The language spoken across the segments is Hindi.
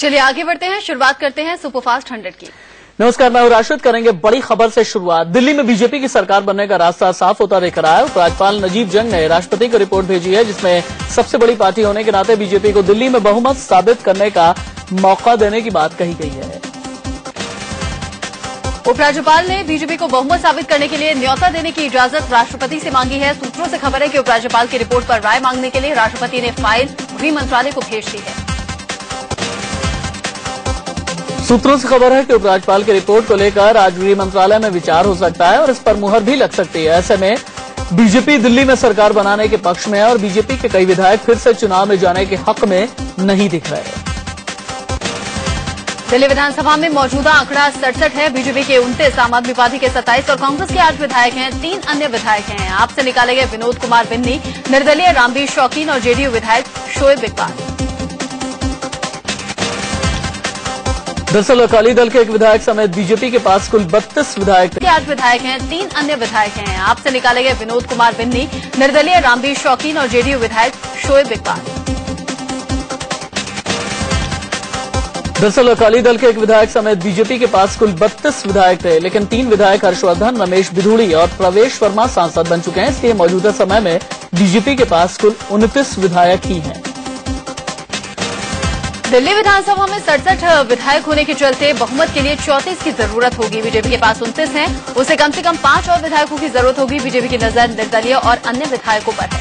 चलिए आगे बढ़ते हैं, शुरुआत करते हैं सुपरफास्ट 100 की। नमस्कार, मैं राशिद। करेंगे बड़ी खबर से शुरुआत। दिल्ली में बीजेपी की सरकार बनने का रास्ता साफ होता दिख रहा है। उपराज्यपाल नजीब जंग ने राष्ट्रपति को रिपोर्ट भेजी है, जिसमें सबसे बड़ी पार्टी होने के नाते बीजेपी को दिल्ली में बहुमत साबित करने का मौका देने की बात कही गई है। उपराज्यपाल ने बीजेपी को बहुमत साबित करने के लिए न्योता देने की इजाजत राष्ट्रपति से मांगी है। सूत्रों से खबर है कि उपराज्यपाल की रिपोर्ट पर राय मांगने के लिए राष्ट्रपति ने फाइल गृह मंत्रालय को भेज दी है। सूत्रों से खबर है कि उपराज्यपाल की रिपोर्ट को लेकर आज गृह मंत्रालय में विचार हो सकता है और इस पर मुहर भी लग सकती है। ऐसे में बीजेपी दिल्ली में सरकार बनाने के पक्ष में है और बीजेपी के कई विधायक फिर से चुनाव में जाने के हक में नहीं दिख रहे। दिल्ली विधानसभा में मौजूदा आंकड़ा 67 है। बीजेपी के 29, आम आदमी पार्टी के 27 और कांग्रेस के 8 विधायक हैं। 3 अन्य विधायक हैं। आपसे निकाले गए विनोद कुमार बिन्नी, निर्दलीय रामबीर शौकीन और जेडीयू विधायक शोएब इकबाल। दरअसल अकाली दल के एक विधायक समेत बीजेपी के पास कुल 32 विधायक थे। 8 विधायक हैं। 3 अन्य विधायक हैं। आपसे निकाले गए विनोद कुमार बिन्नी, निर्दलीय रामबीर शौकीन और जेडीयू विधायक शोएब इकबाल। दरअसल अकाली दल के एक विधायक समेत बीजेपी के पास कुल 32 विधायक थे, लेकिन 3 विधायक हर्षवर्धन, रमेश बिधूड़ी और प्रवेश वर्मा सांसद बन चुके हैं। इसलिए मौजूदा समय में बीजेपी के पास कुल 29 विधायक ही हैं। दिल्ली विधानसभा में 67 विधायक होने के चलते बहुमत के लिए 34 की जरूरत होगी। बीजेपी के पास 29 हैं, उसे कम से कम 5 और विधायकों की जरूरत होगी। बीजेपी की नजर निर्दलीय और अन्य विधायकों पर है।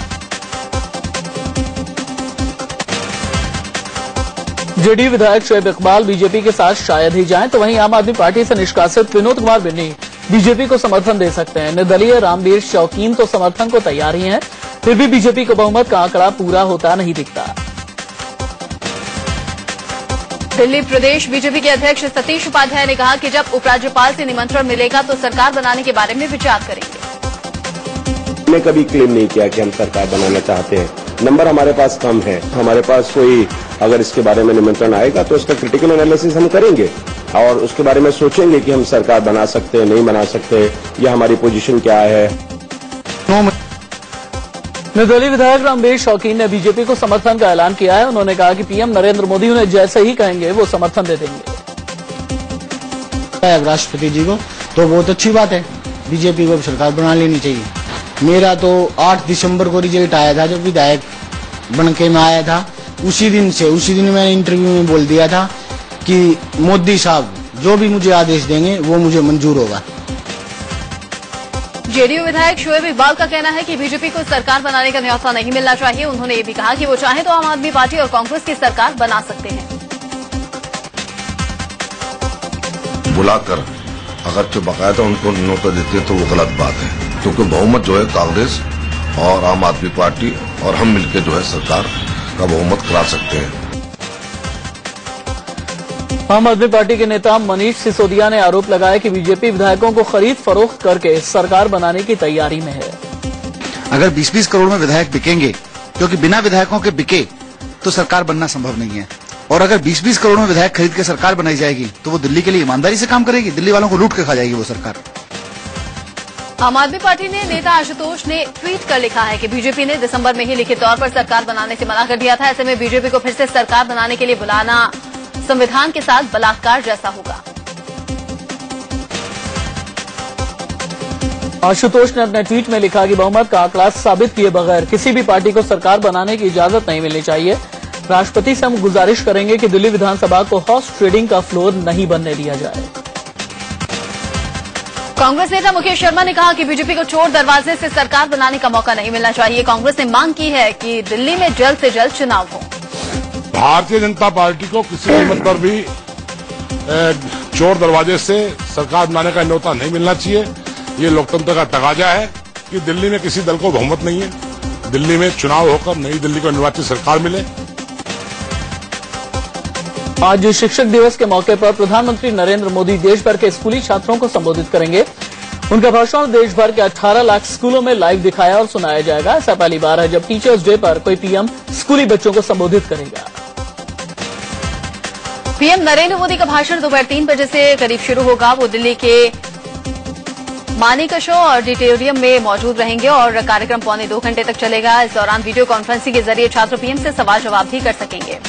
जेडीयू विधायक शोएब इकबाल बीजेपी के साथ शायद ही जाएं, तो वहीं आम आदमी पार्टी से निष्कासित विनोद कुमार बिन्नी बीजेपी को समर्थन दे सकते हैं। निर्दलीय रामबीर शौकीन तो समर्थन को तैयार ही हैं, फिर भी बीजेपी को बहुमत का आंकड़ा पूरा होता नहीं दिखता। दिल्ली प्रदेश बीजेपी के अध्यक्ष सतीश उपाध्याय ने कहा कि जब उपराज्यपाल से निमंत्रण मिलेगा तो सरकार बनाने के बारे में विचार करेंगे। हमने कभी क्लेम नहीं किया कि हम सरकार बनाना चाहते हैं। नंबर हमारे पास कम है। हमारे पास कोई अगर इसके बारे में निमंत्रण आएगा तो इसका क्रिटिकल एनालिसिस हम करेंगे और उसके बारे में सोचेंगे कि हम सरकार बना सकते हैं, नहीं बना सकते, या हमारी पोजीशन क्या है। निर्दलीय विधायक रामबीर शौकीन ने बीजेपी को समर्थन का ऐलान किया है। उन्होंने कहा कि पीएम नरेंद्र मोदी उन्हें जैसे ही कहेंगे वो समर्थन दे देंगे। राष्ट्रपति जी को तो बहुत अच्छी बात है, बीजेपी को सरकार बना लेनी चाहिए। मेरा तो 8 दिसंबर को रिजल्ट आया था, जब विधायक बनके मैं आया था। उसी दिन मैंने इंटरव्यू में बोल दिया था कि मोदी साहब जो भी मुझे आदेश देंगे वो मुझे मंजूर होगा। जेडीयू विधायक शोएब इकबाल का कहना है कि बीजेपी को सरकार बनाने का न्योता नहीं मिलना चाहिए। उन्होंने ये भी कहा कि वो चाहे तो आम आदमी पार्टी और कांग्रेस की सरकार बना सकते हैं। बुलाकर अगर जो बाकायदा उनको न्योता देते हैं तो वो गलत बात है, क्योंकि बहुमत जो है कांग्रेस और आम आदमी पार्टी और हम मिलकर जो है सरकार का बहुमत करा सकते हैं। आम आदमी पार्टी के नेता मनीष सिसोदिया ने आरोप लगाया कि बीजेपी विधायकों को खरीद फरोख्त करके सरकार बनाने की तैयारी में है। अगर 20-20 करोड़ में विधायक बिकेंगे, क्योंकि बिना विधायकों के बिके तो सरकार बनना संभव नहीं है। और अगर 20-20 करोड़ में विधायक खरीद के सरकार बनाई जाएगी तो वो दिल्ली के लिए ईमानदारी से काम करेगी, दिल्ली वालों को लूट के खा जाएगी वो सरकार। आम आदमी पार्टी ने नेता आशुतोष ने ट्वीट कर लिखा है कि बीजेपी ने दिसंबर में ही लिखित तौर पर सरकार बनाने से मना कर दिया था। ऐसे में बीजेपी को फिर से सरकार बनाने के लिए बुलाना संविधान के साथ बलात्कार जैसा होगा। आशुतोष ने अपने ट्वीट में लिखा कि बहुमत का आंकड़ा साबित किए बगैर किसी भी पार्टी को सरकार बनाने की इजाजत नहीं मिलनी चाहिए। राष्ट्रपति से हम गुजारिश करेंगे कि दिल्ली विधानसभा को हॉर्स ट्रेडिंग का फ्लोर नहीं बनने दिया जाए। कांग्रेस नेता मुकेश शर्मा ने कहा कि बीजेपी को चोर दरवाजे से सरकार बनाने का मौका नहीं मिलना चाहिए। कांग्रेस ने मांग की है कि दिल्ली में जल्द से जल्द चुनाव हो। भारतीय जनता पार्टी को किसी कीमत पर भी चोर दरवाजे से सरकार बनाने का न्योता नहीं मिलना चाहिए। ये लोकतंत्र का तकाजा है कि दिल्ली में किसी दल को बहुमत नहीं है। दिल्ली में चुनाव होकर नई दिल्ली को निर्वाचित सरकार मिले। आज शिक्षक दिवस के मौके पर प्रधानमंत्री नरेंद्र मोदी देश भर के स्कूली छात्रों को संबोधित करेंगे। उनका भाषण देश भर के 18 लाख स्कूलों में लाइव दिखाया और सुनाया जाएगा। ऐसा पहली बार है जब टीचर्स डे पर कोई पीएम स्कूली बच्चों को संबोधित करेगा। पीएम नरेंद्र मोदी का भाषण दोपहर 3 बजे से करीब शुरू होगा। वो दिल्ली के मानेकशॉ ऑडिटोरियम में मौजूद रहेंगे और कार्यक्रम पौने 2 घंटे तक चलेगा। इस दौरान वीडियो कॉन्फ्रेंसिंग के जरिए छात्र पीएम से सवाल जवाब भी कर सकेंगे।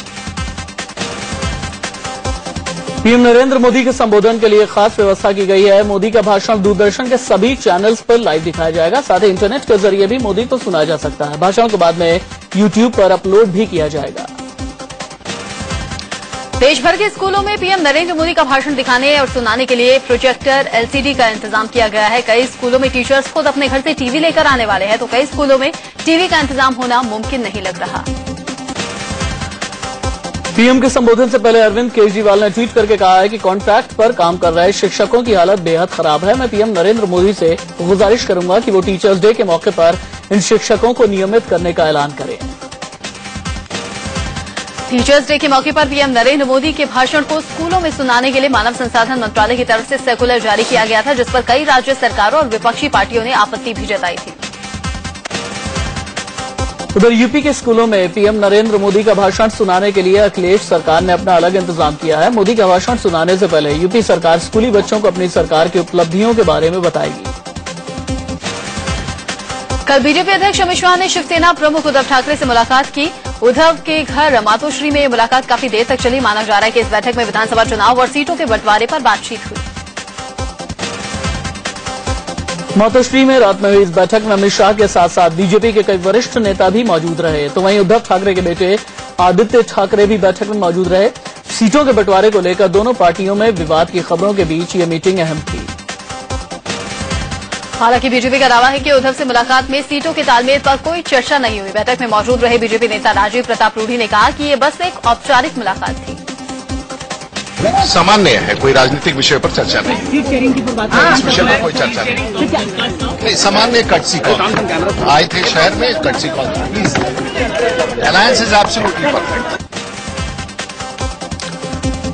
पीएम नरेंद्र मोदी के संबोधन के लिए खास व्यवस्था की गई है। मोदी का भाषण दूरदर्शन के सभी चैनल्स पर लाइव दिखाया जाएगा। साथ ही इंटरनेट के जरिए भी मोदी को सुना जा सकता है। भाषण को बाद में यूट्यूब पर अपलोड भी किया जाएगा। देश भर के स्कूलों में पीएम नरेंद्र मोदी का भाषण दिखाने और सुनाने के लिए प्रोजेक्टर, एलसीडी का इंतजाम किया गया है। कई स्कूलों में टीचर्स खुद अपने घर से टीवी लेकर आने वाले हैं, तो कई स्कूलों में टीवी का इंतजाम होना मुमकिन नहीं लग रहा। पीएम के संबोधन से पहले अरविंद केजरीवाल ने ट्वीट करके कहा है कि कॉन्ट्रैक्ट पर काम कर रहे शिक्षकों की हालत बेहद खराब है। मैं पीएम नरेंद्र मोदी से गुजारिश करूंगा कि वो टीचर्स डे के मौके पर इन शिक्षकों को नियमित करने का ऐलान करें। टीचर्स डे के मौके पर पीएम नरेंद्र मोदी के भाषण को स्कूलों में सुनाने के लिए मानव संसाधन मंत्रालय की तरफ से सर्कुलर जारी किया गया था, जिस पर कई राज्य सरकारों और विपक्षी पार्टियों ने आपत्ति भी जताई थी। उधर यूपी के स्कूलों में पीएम नरेंद्र मोदी का भाषण सुनाने के लिए अखिलेश सरकार ने अपना अलग इंतजाम किया है। मोदी का भाषण सुनाने से पहले यूपी सरकार स्कूली बच्चों को अपनी सरकार की उपलब्धियों के बारे में बताएगी। कल बीजेपी अध्यक्ष अमित शाह ने शिवसेना प्रमुख उद्धव ठाकरे से मुलाकात की। उद्धव के घर मातोश्री में मुलाकात काफी देर तक चली। माना जा रहा है कि इस बैठक में विधानसभा चुनाव और सीटों के बंटवारे पर बातचीत हुई। मातोश्री में रात में हुई इस बैठक में अमित शाह के साथ साथ बीजेपी के कई वरिष्ठ नेता भी मौजूद रहे। तो वहीं उद्धव ठाकरे के बेटे आदित्य ठाकरे भी बैठक में मौजूद रहे। सीटों के बंटवारे को लेकर दोनों पार्टियों में विवाद की खबरों के बीच ये मीटिंग अहम थी। हालांकि बीजेपी का दावा है कि उद्धव से मुलाकात में सीटों के तालमेल पर कोई चर्चा नहीं हुई। बैठक में मौजूद रहे बीजेपी नेता राजीव प्रताप रूढ़ी ने कहा कि ये बस एक औपचारिक मुलाकात थी। सामान्य है, कोई राजनीतिक विषय पर चर्चा नहीं। इस विषय पर कोई चर्चा नहीं, सामान्य कटसी कॉल आए थे शहर में, courtesy call please. Alliance is absolutely perfect.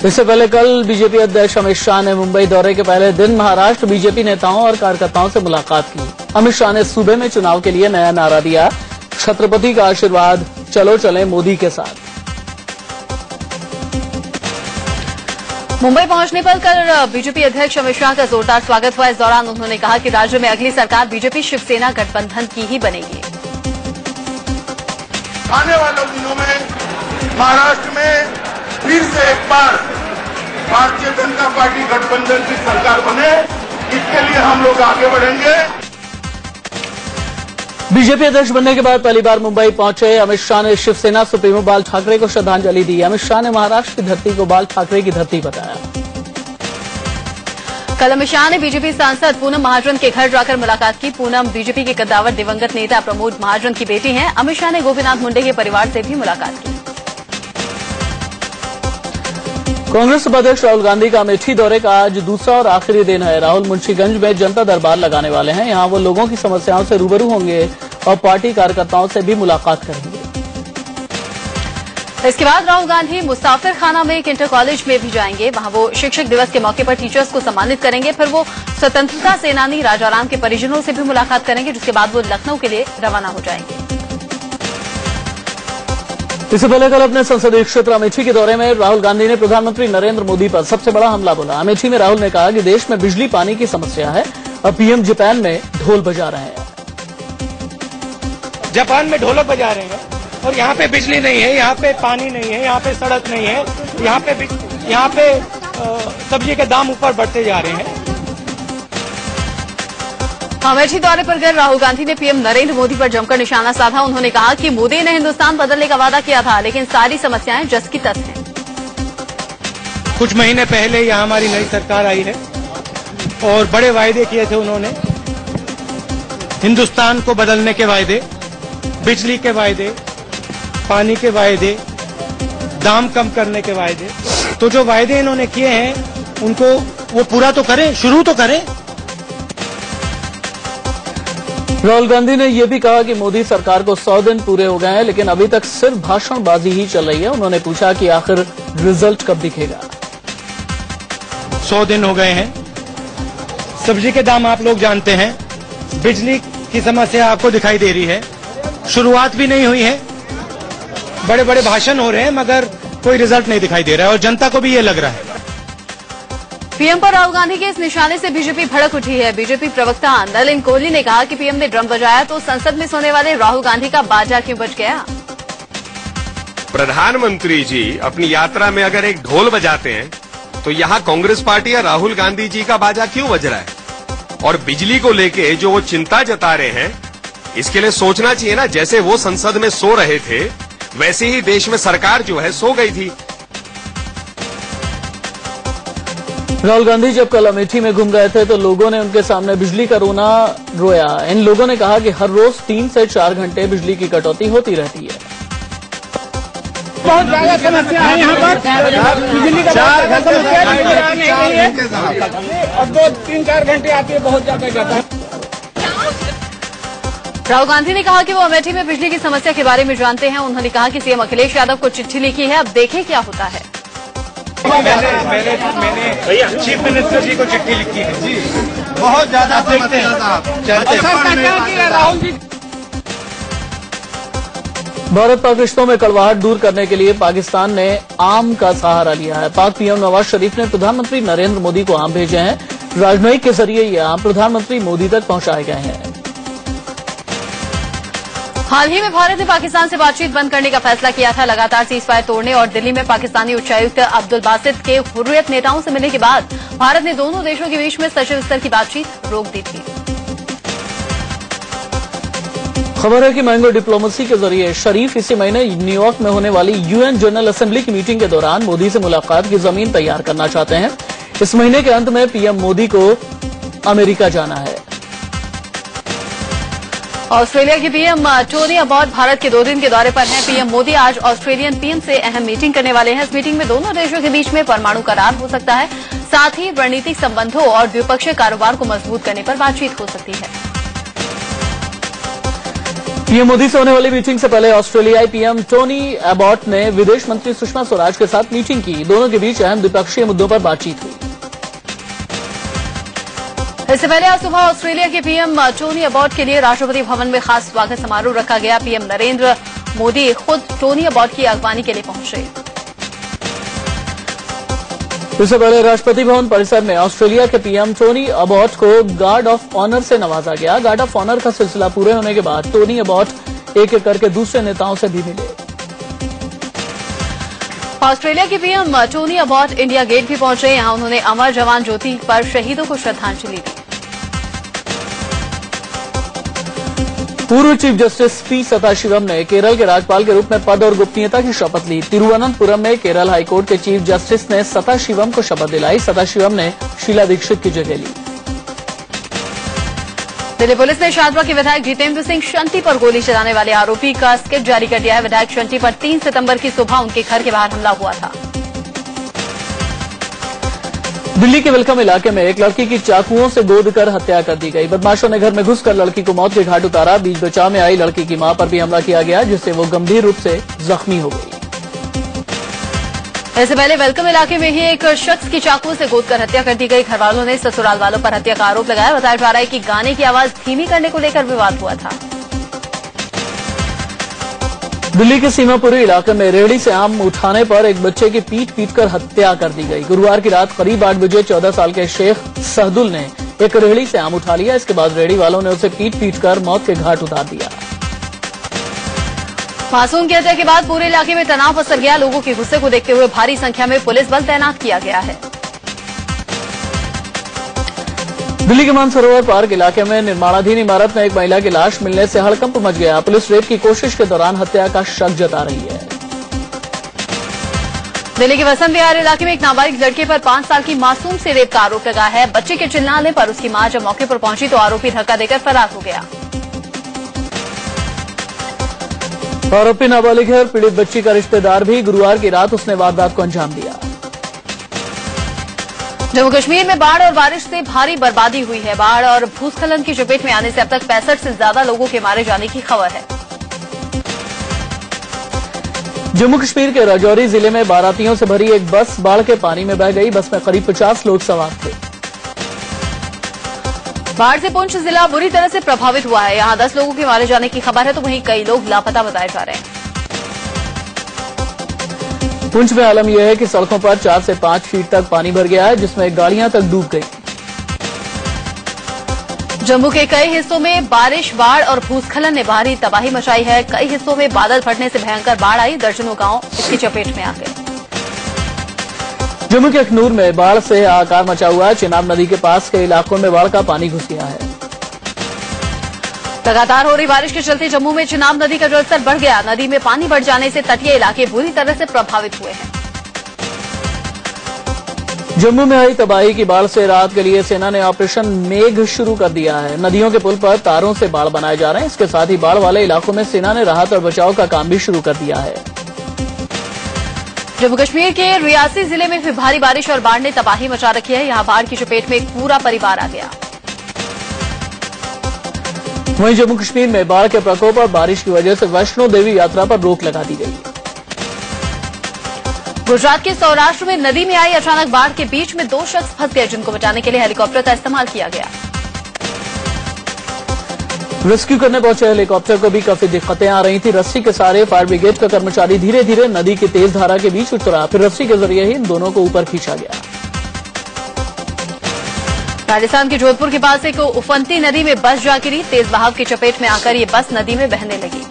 इससे पहले कल बीजेपी अध्यक्ष अमित शाह ने मुंबई दौरे के पहले दिन महाराष्ट्र बीजेपी नेताओं और कार्यकर्ताओं से मुलाकात की। अमित शाह ने सूबे में चुनाव के लिए नया नारा दिया, छत्रपति का आशीर्वाद, चलो चलें मोदी के साथ। मुंबई पहुंचने पर कल बीजेपी अध्यक्ष अमित शाह का जोरदार स्वागत हुआ। इस दौरान उन्होंने कहा कि राज्य में अगली सरकार बीजेपी शिवसेना गठबंधन की ही बनेगी। आने वाले दिनों में महाराष्ट्र में फिर से एक बार भारतीय जनता पार्टी गठबंधन की सरकार बने, इसके लिए हम लोग आगे बढ़ेंगे। बीजेपी अध्यक्ष बनने के बाद पहली बार मुंबई पहुंचे अमित शाह ने शिवसेना सुप्रीमो बाल ठाकरे को श्रद्धांजलि दी। अमित शाह ने महाराष्ट्र की धरती को बाल ठाकरे की धरती बताया। कल अमित शाह ने बीजेपी सांसद पूनम महाजन के घर जाकर मुलाकात की। पूनम बीजेपी के कद्दावर दिवंगत नेता प्रमोद महाजन की बेटी हैं। अमित शाह ने गोपीनाथ मुंडे के परिवार से भी मुलाकात की। कांग्रेस उपाध्यक्ष राहुल गांधी का अमेठी दौरे का आज दूसरा और आखिरी दिन है। राहुल मुंशीगंज में जनता दरबार लगाने वाले हैं। यहां वो लोगों की समस्याओं से रूबरू होंगे और पार्टी कार्यकर्ताओं से भी मुलाकात करेंगे। इसके बाद राहुल गांधी मुसाफिर खाना में एक इंटर कॉलेज में भी जाएंगे। वहां वो शिक्षक दिवस के मौके पर टीचर्स को सम्मानित करेंगे। फिर वो स्वतंत्रता सेनानी राजाराम के परिजनों से भी मुलाकात करेंगे, जिसके बाद वो लखनऊ के लिए रवाना हो जाएंगे। इससे पहले कल अपने संसदीय क्षेत्र अमेठी के दौरे में राहुल गांधी ने प्रधानमंत्री नरेंद्र मोदी पर सबसे बड़ा हमला बोला। अमेठी में राहुल ने कहा कि देश में बिजली पानी की समस्या है और पीएम जापान में ढोल बजा रहे हैं। जापान में ढोलक बजा रहे हैं और यहाँ पे बिजली नहीं है, यहाँ पे पानी नहीं है, यहाँ पे सड़क नहीं है, यहाँ पे सब्जी के दाम ऊपर बढ़ते जा रहे हैं। अमेठी दौरे पर गए राहुल गांधी ने पीएम नरेंद्र मोदी पर जमकर निशाना साधा। उन्होंने कहा कि मोदी ने हिंदुस्तान बदलने का वादा किया था, लेकिन सारी समस्याएं जस की तस हैं। कुछ महीने पहले यहाँ हमारी नई सरकार आई है और बड़े वायदे किए थे उन्होंने, हिंदुस्तान को बदलने के वायदे, बिजली के वायदे, पानी के वायदे, दाम कम करने के वायदे। तो जो वायदे इन्होंने किए हैं उनको वो पूरा तो करें, शुरू तो करें। राहुल गांधी ने यह भी कहा कि मोदी सरकार को 100 दिन पूरे हो गए हैं, लेकिन अभी तक सिर्फ भाषणबाजी ही चल रही है। उन्होंने पूछा कि आखिर रिजल्ट कब दिखेगा। 100 दिन हो गए हैं, सब्जी के दाम आप लोग जानते हैं, बिजली की समस्या आपको दिखाई दे रही है, शुरुआत भी नहीं हुई है, बड़े बड़े भाषण हो रहे हैं मगर कोई रिजल्ट नहीं दिखाई दे रहा है और जनता को भी ये लग रहा है। पीएम पर राहुल गांधी के इस निशाने से बीजेपी भड़क उठी है। बीजेपी प्रवक्ता नलिन कोहली ने कहा कि पीएम ने ड्रम बजाया तो संसद में सोने वाले राहुल गांधी का बाजा क्यों बज गया। प्रधानमंत्री जी अपनी यात्रा में अगर एक ढोल बजाते हैं तो यहाँ कांग्रेस पार्टी या राहुल गांधी जी का बाजा क्यों बज रहा है? और बिजली को लेके जो वो चिंता जता रहे हैं, इसके लिए सोचना चाहिए ना, जैसे वो संसद में सो रहे थे वैसे ही देश में सरकार जो है सो गई थी। राहुल गांधी जब कल अमेठी में घूम रहे थे तो लोगों ने उनके सामने बिजली का रोना रोया। इन लोगों ने कहा कि हर रोज 3 से 4 घंटे बिजली की कटौती होती रहती है। बहुत ज्यादा समस्या है यहाँ पर, बिजली का और 2-3-4 घंटे आती है, बहुत ज्यादा जाता है। राहुल गांधी ने कहा कि वो अमेठी में बिजली की समस्या के बारे में जानते हैं। उन्होंने कहा कि सीएम अखिलेश यादव को चिट्ठी लिखी है, अब देखें क्या होता है। मैंने चीफ मिनिस्टर जी को चिट्ठी लिखी है जी, बहुत ज्यादा देखते हैं राहुल जी। भारत पाक रिश्तों में कड़वाहट दूर करने के लिए पाकिस्तान ने आम का सहारा लिया है। पाक पीएम नवाज शरीफ ने प्रधानमंत्री नरेंद्र मोदी को आम भेजे हैं। राजनयिक के जरिए ये आम प्रधानमंत्री मोदी तक पहुंचाए गए हैं। हाल ही में भारत ने पाकिस्तान से बातचीत बंद करने का फैसला किया था। लगातार सीजफायर तोड़ने और दिल्ली में पाकिस्तानी उच्चायुक्त अब्दुल बासित के हुर्रियत नेताओं से मिलने के बाद भारत ने दोनों देशों के बीच में सचिव स्तर की बातचीत रोक दी थी। खबर है कि मैंगो डिप्लोमेसी के जरिए शरीफ इसी महीने न्यूयॉर्क में होने वाली यूएन जनरल असेंबली की मीटिंग के दौरान मोदी से मुलाकात की जमीन तैयार करना चाहते हैं। इस महीने के अंत में पीएम मोदी को अमेरिका जाना है। ऑस्ट्रेलिया के पीएम टोनी अबॉट भारत के 2 दिन के दौरे पर हैं। पीएम मोदी आज ऑस्ट्रेलियन पीएम से अहम मीटिंग करने वाले हैं। इस मीटिंग में दोनों देशों के बीच में परमाणु करार हो सकता है। साथ ही रणनीतिक संबंधों और द्विपक्षीय कारोबार को मजबूत करने पर बातचीत हो सकती है। पीएम मोदी से होने वाली मीटिंग से पहले ऑस्ट्रेलियाई पीएम टोनी अबॉट ने विदेश मंत्री सुषमा स्वराज के साथ मीटिंग की। दोनों के बीच अहम द्विपक्षीय मुद्दों पर बातचीत हुई। इससे पहले आज सुबह ऑस्ट्रेलिया के पीएम टोनी अबॉट के लिए राष्ट्रपति भवन में खास स्वागत समारोह रखा गया। पीएम नरेंद्र मोदी खुद टोनी अबॉट की अगवानी के लिए पहुंचे। इससे पहले राष्ट्रपति भवन परिसर में ऑस्ट्रेलिया के पीएम टोनी अबॉट को गार्ड ऑफ ऑनर से नवाजा गया। गार्ड ऑफ ऑनर का सिलसिला पूरे होने के बाद टोनी अबॉट एक एक करके दूसरे नेताओं से भी मिले। ऑस्ट्रेलिया के PM Tony Abbott India Gate भी पहुंचे। यहां उन्होंने अमर जवान ज्योति पर शहीदों को श्रद्धांजलि दी। पूर्व चीफ जस्टिस पी सदाशिवम ने केरल के राज्यपाल के रूप में पद और गोपनीयता की शपथ ली। तिरुवनंतपुरम में केरल हाईकोर्ट के चीफ जस्टिस ने सदाशिवम को शपथ दिलाई। सदाशिवम ने शीला दीक्षित की जगह ली। दिल्ली पुलिस ने शाहजहां के विधायक जितेंद्र सिंह शंटी पर गोली चलाने वाले आरोपी का स्केच जारी कर दिया है। विधायक शंटी पर 3 सितंबर की सुबह उनके घर के बाहर हमला हुआ था। दिल्ली के वेलकम इलाके में एक लड़की की चाकुओं से गोद कर हत्या कर दी गई। बदमाशों ने घर में घुसकर लड़की को मौत के घाट उतारा। बीच बचाव में आई लड़की की मां पर भी हमला किया गया, जिससे वो गंभीर रूप से जख्मी हो गई। इससे पहले वेलकम इलाके में ही एक शख्स की चाकू से गोदकर हत्या कर दी गई। घरवालों ने ससुराल वालों पर हत्या का आरोप लगाया। बताया जा रहा है कि गाने की आवाज धीमी करने को लेकर विवाद हुआ था। दिल्ली के सीमापुरी इलाके में रेहड़ी से आम उठाने पर एक बच्चे की पीट कर हत्या कर दी गई। गुरुवार की रात करीब 8 बजे 14 साल के शेख सहदुल ने एक रेहड़ी से आम उठा लिया। इसके बाद रेहड़ी वालों ने उसे पीट कर मौत के घाट उतार दिया। मासूम की हत्या के बाद पूरे इलाके में तनाव पसर गया। लोगों के गुस्से को देखते हुए भारी संख्या में पुलिस बल तैनात किया गया है। दिल्ली के मानसरोवर पार्क इलाके में निर्माणाधीन इमारत में एक महिला की लाश मिलने से हड़कंप मच गया। पुलिस रेप की कोशिश के दौरान हत्या का शक जता रही है। दिल्ली के वसंत विहार इलाके में एक नाबालिग लड़के पर 5 साल की मासूम से रेप का आरोप लगा है। बच्चे के चिल्लाने पर उसकी मां जब मौके पर पहुंची तो आरोपी धक्का देकर फरार हो गया। आरोपी नाबालिग है और पीड़ित बच्ची का रिश्तेदार भी। गुरुवार की रात उसने वारदात को अंजाम दिया। जम्मू कश्मीर में बाढ़ और बारिश से भारी बर्बादी हुई है। बाढ़ और भूस्खलन की चपेट में आने से अब तक 65 से ज्यादा लोगों के मारे जाने की खबर है। जम्मू कश्मीर के राजौरी जिले में बारातियों से भरी एक बस बाढ़ के पानी में बह गई। बस में करीब 50 लोग सवार थे। बाढ़ से पुंछ जिला बुरी तरह से प्रभावित हुआ है। यहां 10 लोगों के मारे जाने की खबर है तो वहीं कई लोग लापता बताए जा रहे हैं। पुंछ में आलम यह है कि सड़कों पर 4 से 5 फीट तक पानी भर गया है, जिसमें गाड़ियां तक डूब गई। जम्मू के कई हिस्सों में बारिश, बाढ़ और भूस्खलन ने भारी तबाही मचाई है। कई हिस्सों में बादल फटने से भयंकर बाढ़ आई। दर्जनों गांव इसकी चपेट में आ गए। जम्मू के अखनूर में बाढ़ से हाहाकार मचा हुआ है। चिनाब नदी के पास के इलाकों में बाढ़ का पानी घुस गया है। लगातार हो रही बारिश के चलते जम्मू में चिनाब नदी का जलस्तर बढ़ गया। नदी में पानी बढ़ जाने से तटीय इलाके बुरी तरह से प्रभावित हुए हैं। जम्मू में आई तबाही की बाढ़ से राहत के लिए सेना ने ऑपरेशन मेघ शुरू कर दिया है। नदियों के पुल पर तारों से बाढ़ बनाए जा रहे हैं। इसके साथ ही बाढ़ वाले इलाकों में सेना ने राहत और बचाव का काम भी शुरू कर दिया है। जम्मू कश्मीर के रियासी जिले में भी भारी बारिश और बाढ़ ने तबाही मचा रखी है। यहां बाढ़ की चपेट में एक पूरा परिवार आ गया। वहीं जम्मू कश्मीर में बाढ़ के प्रकोप और बारिश की वजह से वैष्णो देवी यात्रा पर रोक लगा दी गई। गुजरात के सौराष्ट्र में नदी में आई अचानक बाढ़ के बीच में 2 शख्स फंस गए, जिनको बचाने के लिए हेलीकॉप्टर का इस्तेमाल किया गया। रेस्क्यू करने पहुंचे हेलीकॉप्टर को भी काफी दिक्कतें आ रही थी। रस्सी के सहारे फायर ब्रिगेड का कर्मचारी धीरे धीरे नदी की तेज धारा के बीच उतरा, फिर रस्सी के जरिए ही इन दोनों को ऊपर खींचा गया। राजस्थान के जोधपुर के पास एक उफनती नदी में बस जा गिरी। तेज बहाव की चपेट में आकर ये बस नदी में बहने लगी।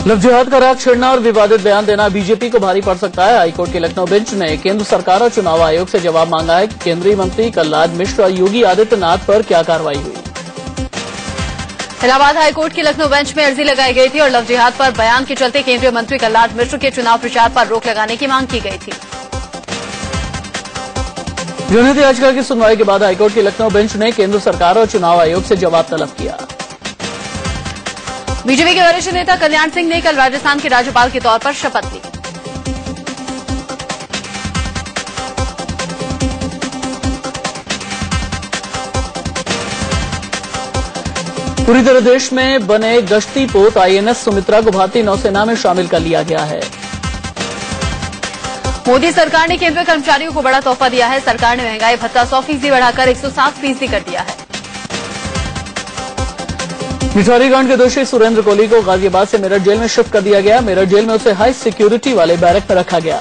लव जिहाद का राग छेड़ना और विवादित बयान देना बीजेपी को भारी पड़ सकता है। हाईकोर्ट के लखनऊ बेंच ने केंद्र सरकार और चुनाव आयोग से जवाब मांगा है कि केंद्रीय मंत्री कलराज मिश्र और योगी आदित्यनाथ पर क्या कार्रवाई हुई। इलाहाबाद हाईकोर्ट की लखनऊ बेंच में अर्जी लगाई गई थी और लव जिहाद पर बयान के चलते केंद्रीय मंत्री कलराज मिश्र के चुनाव प्रचार पर रोक लगाने की मांग की गई थी। जनहित याचिका की सुनवाई के बाद हाईकोर्ट की लखनऊ बेंच ने केंद्र सरकार और चुनाव आयोग से जवाब तलब किया। बीजेपी के वरिष्ठ नेता कल्याण सिंह ने कल राजस्थान के राज्यपाल के तौर पर शपथ ली। पूरी तरह देश में बने गश्ती पोत आईएनएस सुमित्रा को भारतीय नौसेना में शामिल कर लिया गया है। मोदी सरकार ने केंद्रीय कर्मचारियों को बड़ा तोहफा दिया है। सरकार ने महंगाई भत्ता 100% बढ़ाकर 107% कर दिया है। निठारी कांड के दोषी सुरेंद्र कोहली को गाजियाबाद से मेरठ जेल में शिफ्ट कर दिया गया। मेरठ जेल में उसे हाई सिक्योरिटी वाले बैरक में रखा गया।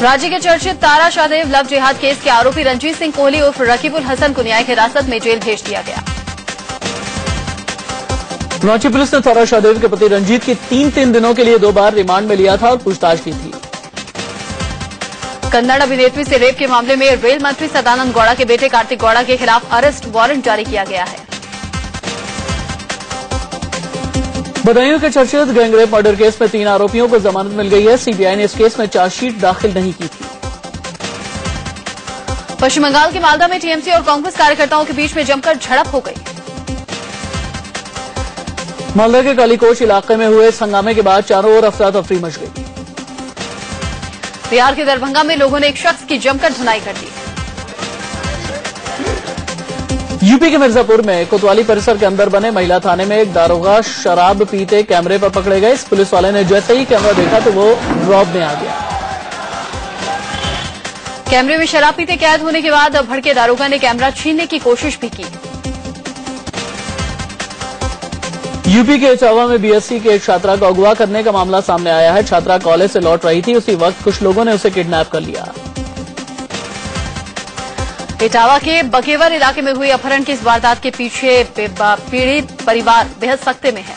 राज्य के चर्चित तारा शाहदेव लव जिहाद केस के आरोपी रंजीत सिंह कोहली उर्फ रकीबुल हसन को न्यायिक हिरासत में जेल भेज दिया गया। रांची पुलिस ने तारा शाहदेव के पति रंजीत की 3 दिनों के लिए 2 बार रिमांड में लिया था और पूछताछ की थी। कन्नड़ अभिनेत्री से रेप के मामले में रेल मंत्री सदानंद गौड़ा के बेटे कार्तिक गौड़ा के खिलाफ अरेस्ट वारंट जारी किया गया है। बदायूं के चर्चित गैंगरेप मर्डर केस में 3 आरोपियों को जमानत मिल गई है। सीबीआई ने इस केस में चार्जशीट दाखिल नहीं की थी। पश्चिम बंगाल के मालदा में टीएमसी और कांग्रेस कार्यकर्ताओं के बीच में जमकर झड़प हो गई। मालदा के कालीकोच इलाके में हुए इस हंगामे के बाद चारों ओर अफरा तफरी मच गई। बिहार के दरभंगा में लोगों ने एक शख्स की जमकर धुनाई कर दी। यूपी के मिर्जापुर में कोतवाली परिसर के अंदर बने महिला थाने में एक दारोगा शराब पीते कैमरे पर पकड़े गए। इस पुलिस वाले ने जैसे ही कैमरा देखा तो वो ड्रॉप में आ गया। कैमरे में शराब पीते कैद होने के बाद भड़के दारोगा ने कैमरा छीनने की कोशिश भी की। यूपी के इटावा में बीएससी के एक छात्रा को अगवा करने का मामला सामने आया है। छात्रा कॉलेज से लौट रही थी, उसी वक्त कुछ लोगों ने उसे किडनैप कर लिया। इटावा के बकेवर इलाके में हुई अपहरण की इस वारदात के पीछे पीड़ित परिवार बेहद सख्ते में है।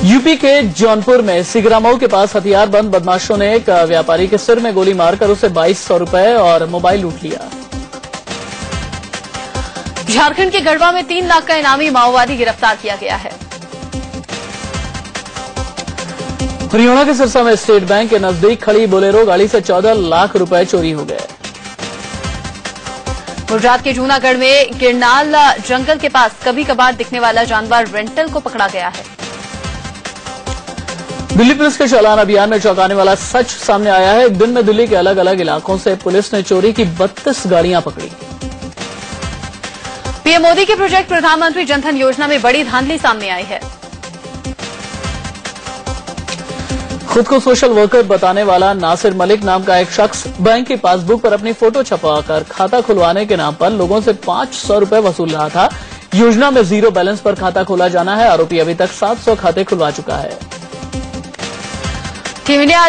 यूपी के जौनपुर में सिगरामऊ के पास हथियारबंद बदमाशों ने एक व्यापारी के सिर में गोली मारकर उसे 2200 रुपए और मोबाइल लूट लिया। झारखंड के गढ़वा में 3 लाख का इनामी माओवादी गिरफ्तार किया गया है। हरियाणा के सिरसा में स्टेट बैंक के नजदीक खड़ी बोलेरो गाड़ी से 14 लाख रुपए चोरी हो गए। गुजरात के जूनागढ़ में गिरनाल जंगल के पास कभी कभार दिखने वाला जानवर रेंटल को पकड़ा गया है। दिल्ली पुलिस के चालान अभियान में चौंकाने वाला सच सामने आया है। एक दिन में दिल्ली के अलग अलग इलाकों से पुलिस ने चोरी की 32 गाड़ियां पकड़ी। पीएम मोदी के प्रोजेक्ट प्रधानमंत्री जनधन योजना में बड़ी धांधली सामने आई है। खुद को सोशल वर्कर बताने वाला नासिर मलिक नाम का एक शख्स बैंक की पासबुक पर अपनी फोटो छपवाकर खाता खुलवाने के नाम पर लोगों से 500 रुपए वसूल रहा था। योजना में 0 बैलेंस पर खाता खोला जाना है। आरोपी अभी तक 700 खाते खुलवा चुका है। Team India